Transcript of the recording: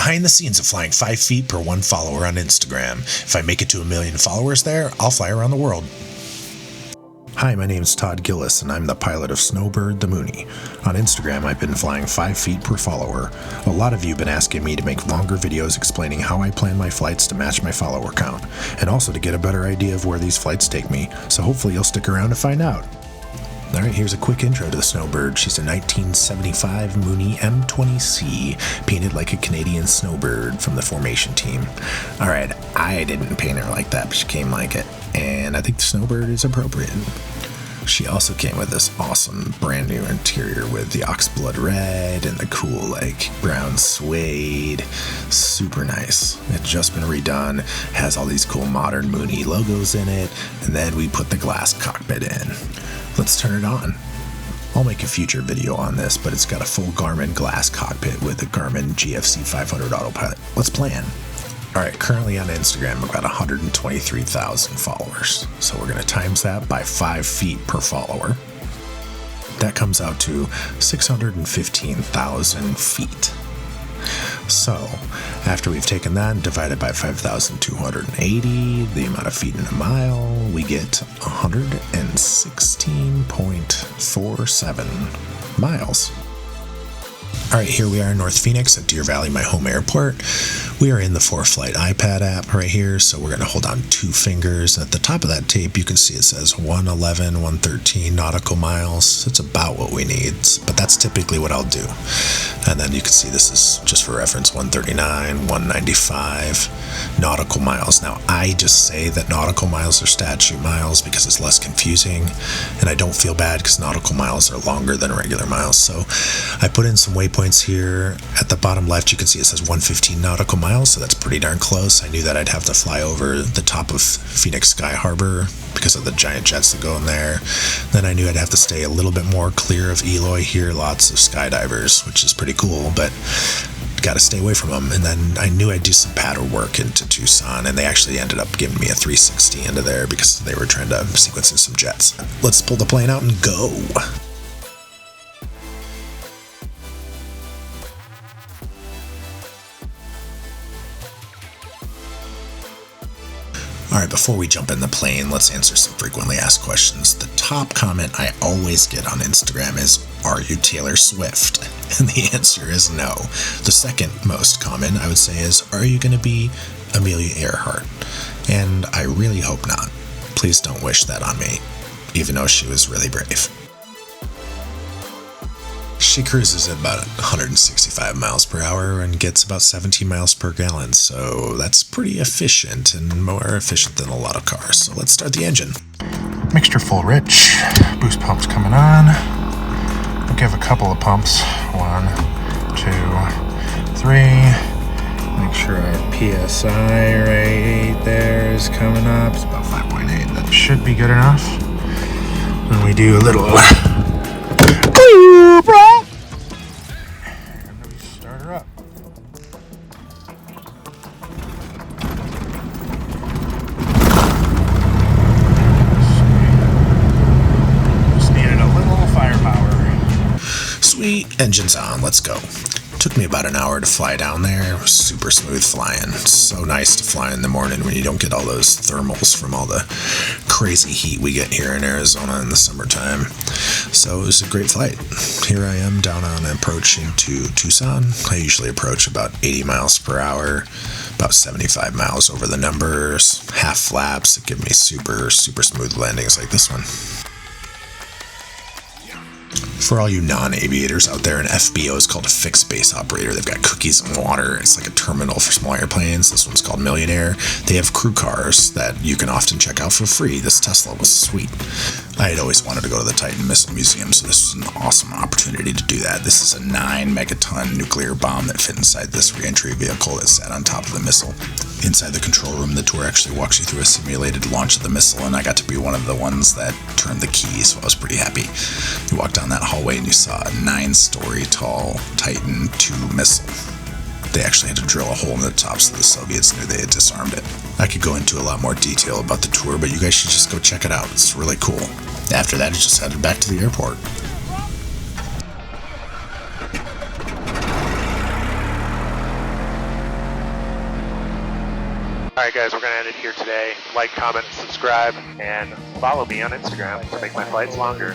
behind the scenes of flying 5 feet per 1 follower on Instagram. If I make it to 1 million followers there, I'll fly around the world. Hi, my name is Todd Gillis, and I'm the pilot of Snowbird the Mooney. On Instagram, I've been flying 5 feet per follower. A lot of you have been asking me to make longer videos explaining how I plan my flights to match my follower count, and also to get a better idea of where these flights take me, so hopefully you'll stick around to find out. Alright, here's a quick intro to the Snowbird. She's a 1975 Mooney M20C, painted like a Canadian snowbird from the Formation team. Alright, I didn't paint her like that, but she came like it, and I think the Snowbird is appropriate. She also came with this awesome brand new interior with the oxblood red and the cool like brown suede. Super nice. It's just been redone, has all these cool modern Mooney logos in it, and then we put the glass cockpit in. Let's turn it on. I'll make a future video on this, but it's got a full Garmin glass cockpit with a Garmin GFC 500 autopilot. Let's plan. Alright, currently on Instagram, I've got 123,000 followers. So we're going to times that by 5 feet per follower. That comes out to 615,000 feet. So, after we've taken that and divided by 5,280, the amount of feet in a mile, we get 116.47 miles. Alright, here we are in North Phoenix at Deer Valley, my home airport. We are in the ForeFlight iPad app right here, so we're going to hold on 2 fingers. At the top of that tape, you can see it says 111, 113 nautical miles. That's about what we need, but that's typically what I'll do. And then you can see this is, just for reference, 139, 195 nautical miles. Now, I just say that nautical miles are statute miles because it's less confusing, and I don't feel bad because nautical miles are longer than regular miles. So I put in some waypoints here. At the bottom left, you can see it says 115 nautical miles, so that's pretty darn close. I knew that I'd have to fly over the top of Phoenix Sky Harbor because of the giant jets that go in there. Then I knew I'd have to stay a little bit more clear of Eloy here, lots of skydivers, which is pretty cool, but got to stay away from them. And then I knew I'd do some pattern work into Tucson, and they actually ended up giving me a 360 into there because they were trying to sequence in some jets. Let's pull the plane out and go. Alright, before we jump in the plane, let's answer some frequently asked questions. The top comment I always get on Instagram is, are you Taylor Swift? And the answer is no. The second most common, I would say, is, are you going to be Amelia Earhart? And I really hope not. Please don't wish that on me, even though she was really brave. She cruises at about 165 miles per hour and gets about 17 miles per gallon, so that's pretty efficient and more efficient than a lot of cars. So let's start the engine. Mixture full rich, boost pumps coming on. We'll give a couple of pumps, 1, 2, 3. Make sure our PSI right there is coming up. It's about 5.8. That should be good enough. When we do a little start her up. Just needed a little firepower. Sweet, engine's on, let's go. Took me about an hour to fly down there. It was super smooth flying. So nice to fly in the morning when you don't get all those thermals from all the crazy heat we get here in Arizona in the summertime. So it was a great flight. Here I am down on approach into Tucson. I usually approach about 80 miles per hour, about 75 miles over the numbers, half flaps that give me super smooth landings like this one. For all you non-aviators out there, an FBO is called a fixed base operator. They've got cookies and water. It's like a terminal for small airplanes. This one's called Millionaire. They have crew cars that you can often check out for free. This Tesla was sweet. I had always wanted to go to the Titan Missile Museum, so this was an awesome opportunity to do that. This is a 9-megaton nuclear bomb that fit inside this re-entry vehicle that sat on top of the missile. Inside the control room, the tour actually walks you through a simulated launch of the missile, and I got to be one of the ones that turned the key, so I was pretty happy. You walked down that hallway and you saw a 9-story tall Titan II missile. They actually had to drill a hole in the top so the Soviets knew they had disarmed it. I could go into a lot more detail about the tour, but you guys should just go check it out. It's really cool. After that, I just headed back to the airport. Alright guys, we're going to end it here today. Like, comment, subscribe, and follow me on Instagram to make my flights longer.